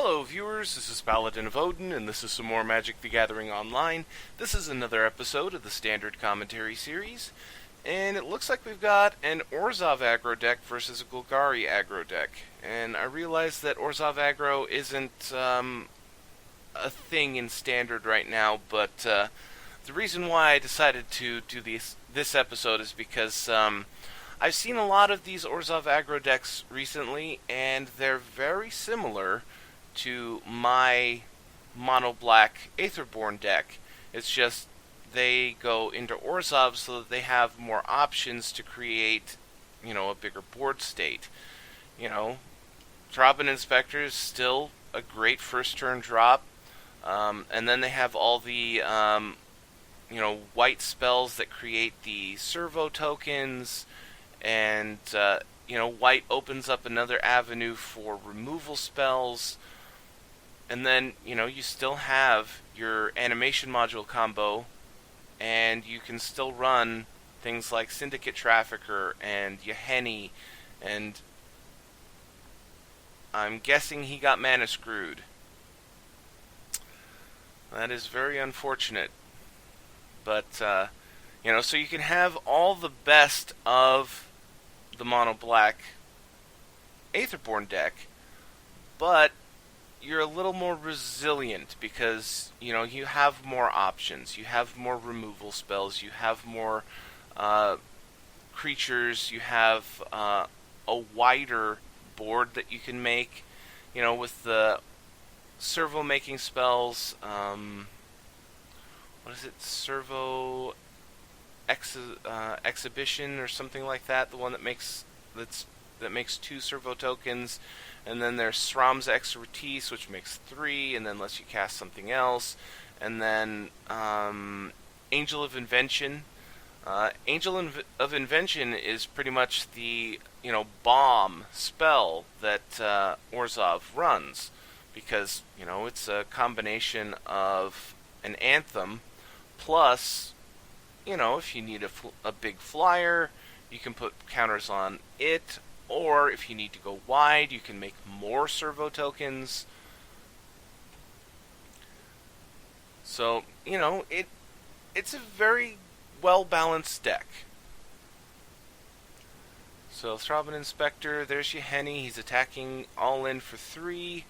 Hello viewers, this is Paladin of Odin, and this is some more Magic the Gathering Online. This is another episode of the Standard Commentary series, and it looks like we've got an Orzhov aggro deck versus a Golgari aggro deck. And I realize that Orzhov aggro isn't a thing in Standard right now, but the reason why I decided to do this episode is because I've seen a lot of these Orzhov aggro decks recently, and they're very similar to my mono black Aetherborn deck. It's just they go into Orzhov so that they have more options to create, a bigger board state. Throbbing Inspector is still a great first turn drop, and then they have all the white spells that create the servo tokens, and white opens up another avenue for removal spells. And then, you still have your animation module combo, and you can still run things like Syndicate Trafficker and Yahenni, and I'm guessing he got mana screwed. That is very unfortunate. But, so you can have all the best of the mono black Aetherborn deck, but you're a little more resilient because, you have more options. You have more removal spells. You have more creatures. You have a wider board that you can make, with the servo making spells. What is it? Servo Exhibition or something like that. The one that makes two servo tokens. And then there's Sram's Expertise, which makes 3, and then lets you cast something else. And then Angel of Invention. Angel of Invention is pretty much the bomb spell that Orzhov runs, because it's a combination of an anthem plus, if you need a big flyer, you can put counters on it. Or if you need to go wide, you can make more servo tokens. So, it's a very well-balanced deck. So, Throbbing Inspector, there's Yahenni. He's attacking all in for 3.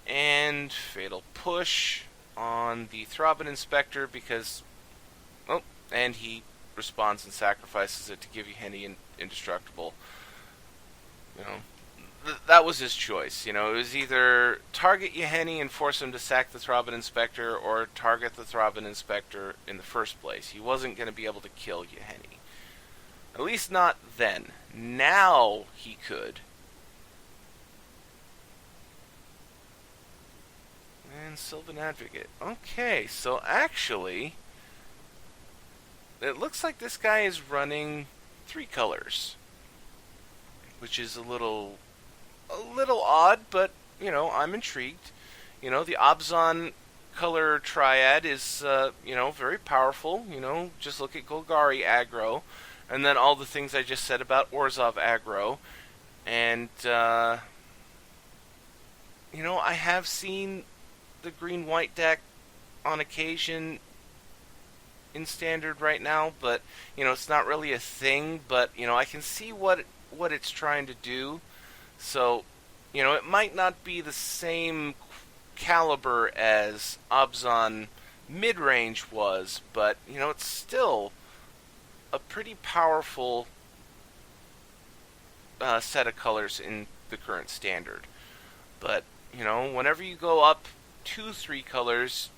And Fatal Push on the Throbbing Inspector because... Oh, and he responds and sacrifices it to give Yahenni indestructible. That was his choice. It was either target Yahenni and force him to sack the Throbbing Inspector, or target the Throbbing Inspector in the first place. He wasn't going to be able to kill Yahenni. At least not then. Now he could. And Sylvan Advocate. Okay, so actually, it looks like this guy is running 3 colors, which is a little odd, but, I'm intrigued. The Abzan color triad is, very powerful. Just look at Golgari aggro, and then all the things I just said about Orzhov aggro. And, I have seen the green-white deck on occasion in Standard right now, but, it's not really a thing, but, I can see what it's trying to do. So, it might not be the same caliber as Abzan mid-range was, but, it's still a pretty powerful set of colors in the current Standard. But, whenever you go up 2-3 colors,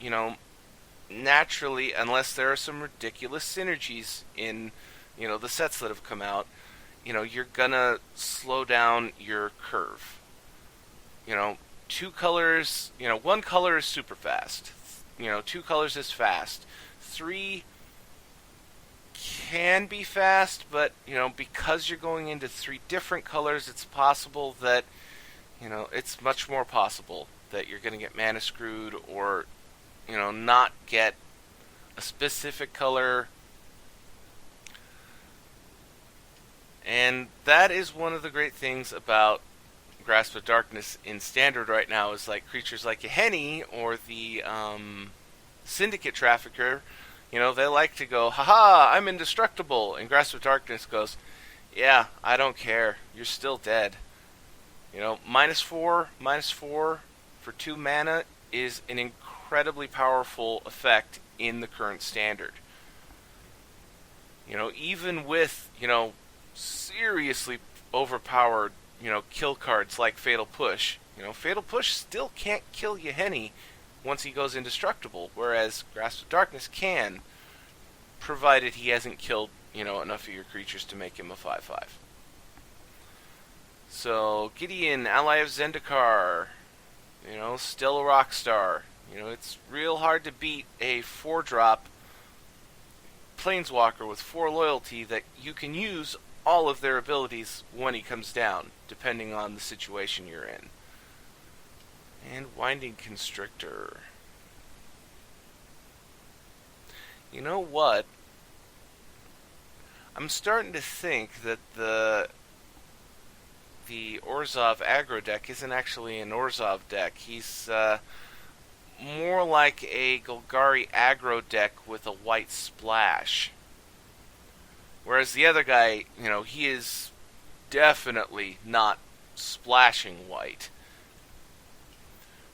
naturally, unless there are some ridiculous synergies in, the sets that have come out, you're gonna slow down your curve. 2 colors, one color is super fast. 2 colors is fast. 3 can be fast, but, because you're going into 3 different colors, it's possible that, it's much more possible that you're gonna get mana screwed, or, not get a specific color. And that is one of the great things about, Grasp of Darkness in Standard right now is like creatures like Yahenni or the Syndicate Trafficker. They like to go, haha, I'm indestructible. And Grasp of Darkness goes, yeah, I don't care. You're still dead. -4 for 2 mana is an incredibly powerful effect in the current Standard. Even with, seriously overpowered, kill cards like Fatal Push. Fatal Push still can't kill Yahenni once he goes indestructible, whereas Grasp of Darkness can, provided he hasn't killed, enough of your creatures to make him a 5/5. So, Gideon, ally of Zendikar, still a Rockstar. It's real hard to beat a 4-drop Planeswalker with 4 loyalty that you can use all of their abilities when he comes down, depending on the situation you're in. And Winding Constrictor. You know what? I'm starting to think that the Orzhov aggro deck isn't actually an Orzhov deck. He's more like a Golgari aggro deck with a white splash. Whereas the other guy, he is definitely not splashing white.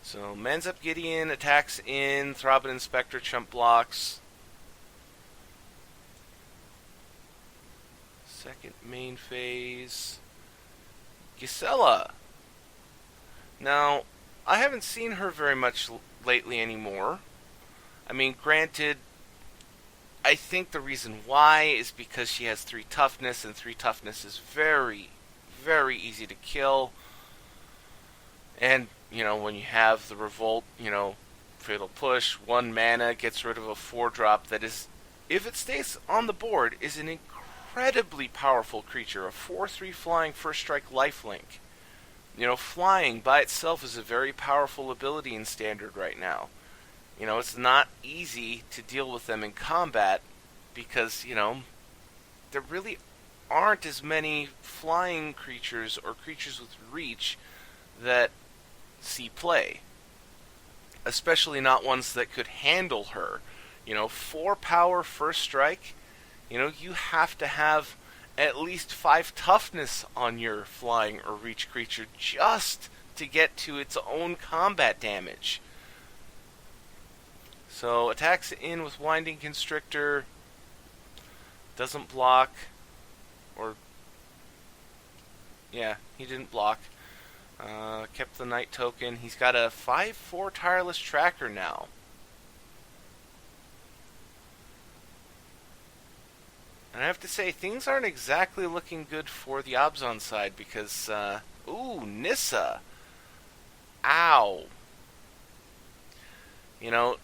So, mans up Gideon, attacks in, Throbbing Inspector, chump blocks. Second main phase. Gisela. Now, I haven't seen her very much lately anymore. I mean, granted, I think the reason why is because she has 3 toughness, and 3 toughness is very, very easy to kill. And, when you have the Revolt, Fatal Push, 1 mana, gets rid of a 4-drop that is, if it stays on the board, is an incredibly powerful creature. A 4/3 flying first strike lifelink. Flying by itself is a very powerful ability in Standard right now. It's not easy to deal with them in combat because, there really aren't as many flying creatures or creatures with reach that see play. Especially not ones that could handle her. 4 power first strike, you have to have at least 5 toughness on your flying or reach creature just to get to its own combat damage. So, attacks in with Winding Constrictor, doesn't block, or, yeah, he didn't block. Kept the Knight token. He's got a 5/4 Tireless Tracker now. And I have to say, things aren't exactly looking good for the Abzan side because, ooh, Nissa. Ow.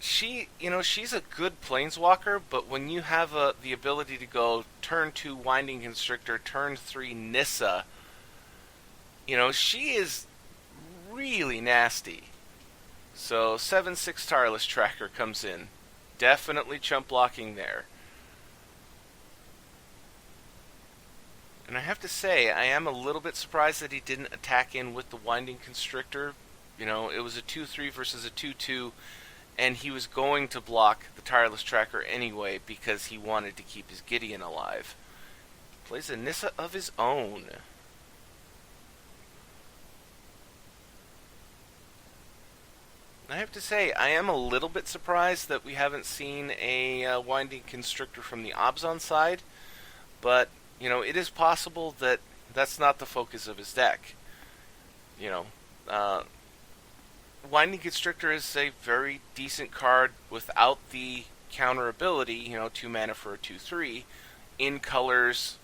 She's a good planeswalker, but when you have the ability to go turn 2 Winding Constrictor, turn 3 Nissa, she is really nasty. So 7/6 Tireless Tracker comes in. Definitely chump blocking there. And I have to say, I am a little bit surprised that he didn't attack in with the Winding Constrictor. It was a 2/3 versus a 2/2, and he was going to block the Tireless Tracker anyway because he wanted to keep his Gideon alive. Plays a Nissa of his own. I have to say, I am a little bit surprised that we haven't seen a Winding Constrictor from the Abzan side, but it is possible that that's not the focus of his deck. Winding Constrictor is a very decent card without the counter ability, 2 mana for a 2/3. In colors,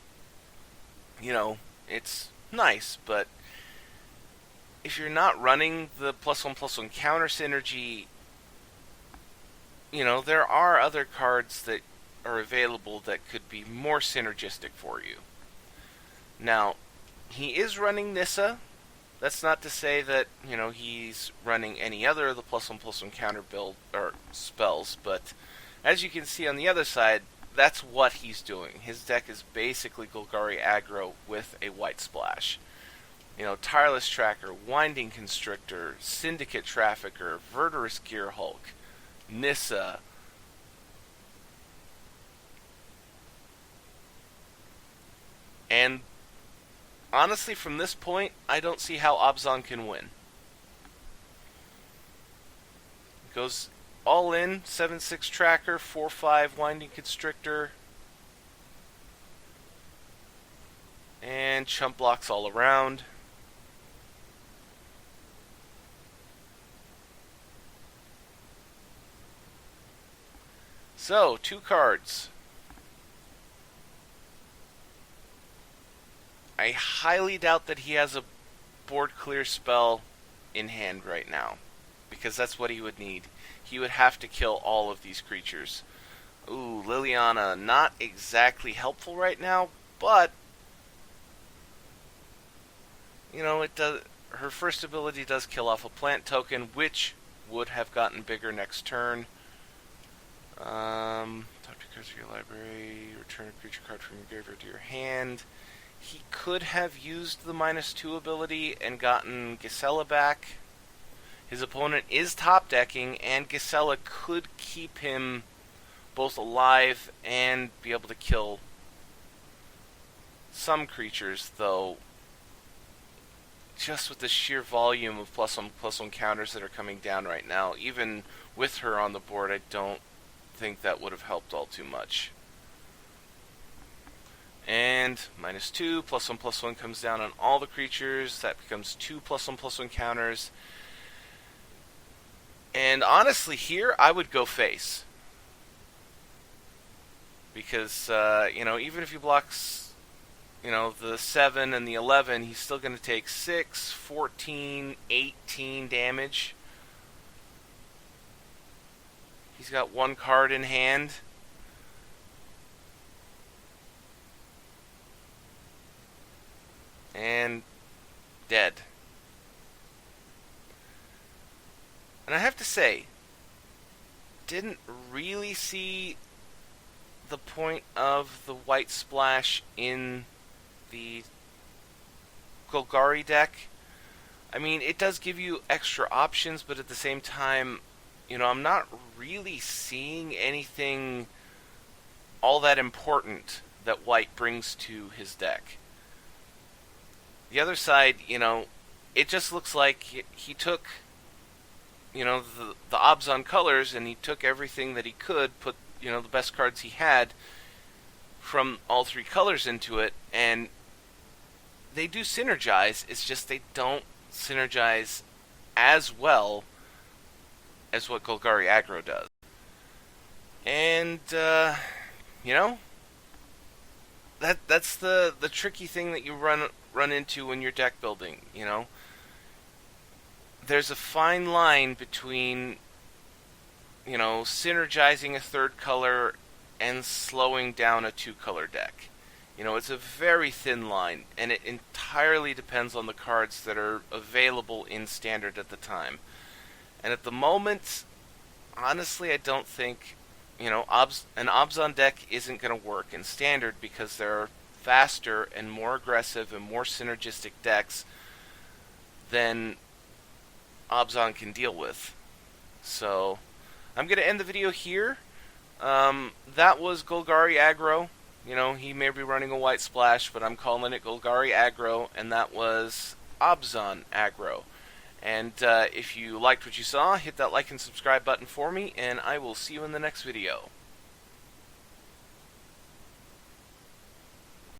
it's nice, but if you're not running the +1/+1 counter synergy, there are other cards that are available that could be more synergistic for you. Now, he is running Nissa. That's not to say that, he's running any other of the +1/+1 counter build or spells, but as you can see on the other side, that's what he's doing. His deck is basically Golgari aggro with a white splash. Tireless Tracker, Winding Constrictor, Syndicate Trafficker, Verdurous Gear Hulk, Nissa. And honestly, from this point, I don't see how Abzan can win. Goes all in, 7/6 Tracker, 4/5 Winding Constrictor, and chump blocks all around. So, 2 cards. I highly doubt that he has a board clear spell in hand right now, because that's what he would need. He would have to kill all of these creatures. Ooh, Liliana, not exactly helpful right now, but it does. Her first ability does kill off a plant token, which would have gotten bigger next turn. Top 2 cards of your library. Return a creature card from your graveyard to your hand. He could have used the -2 ability and gotten Gisela back. His opponent is top decking, and Gisela could keep him both alive and be able to kill some creatures, though just with the sheer volume of +1/+1 counters that are coming down right now, even with her on the board, I don't think that would have helped all too much. And -2, +1/+1 comes down on all the creatures. That becomes 2 +1/+1 counters. And honestly, here I would go face, because even if he blocks, the 7 and the 11, he's still going to take 6, 14, 18 damage. He's got 1 card in hand. And dead. And I have to say, didn't really see the point of the white splash in the Golgari deck. I mean, it does give you extra options, but at the same time, I'm not really seeing anything all that important that white brings to his deck. The other side, it just looks like he took, the Abzan colors, and he took everything that he could, put, the best cards he had from all 3 colors into it, and they do synergize. It's just they don't synergize as well as what Golgari Aggro does. And, that's the tricky thing that you run into when you're deck building, There's a fine line between, synergizing a 3rd color and slowing down a 2-color deck. It's a very thin line, and it entirely depends on the cards that are available in Standard at the time. And at the moment, honestly, I don't think, an Abzan deck isn't going to work in Standard, because there are faster and more aggressive and more synergistic decks than Abzan can deal with. So, I'm going to end the video here. That was Golgari Aggro. He may be running a white splash, but I'm calling it Golgari Aggro, and that was Abzan Aggro. And if you liked what you saw, hit that like and subscribe button for me, and I will see you in the next video.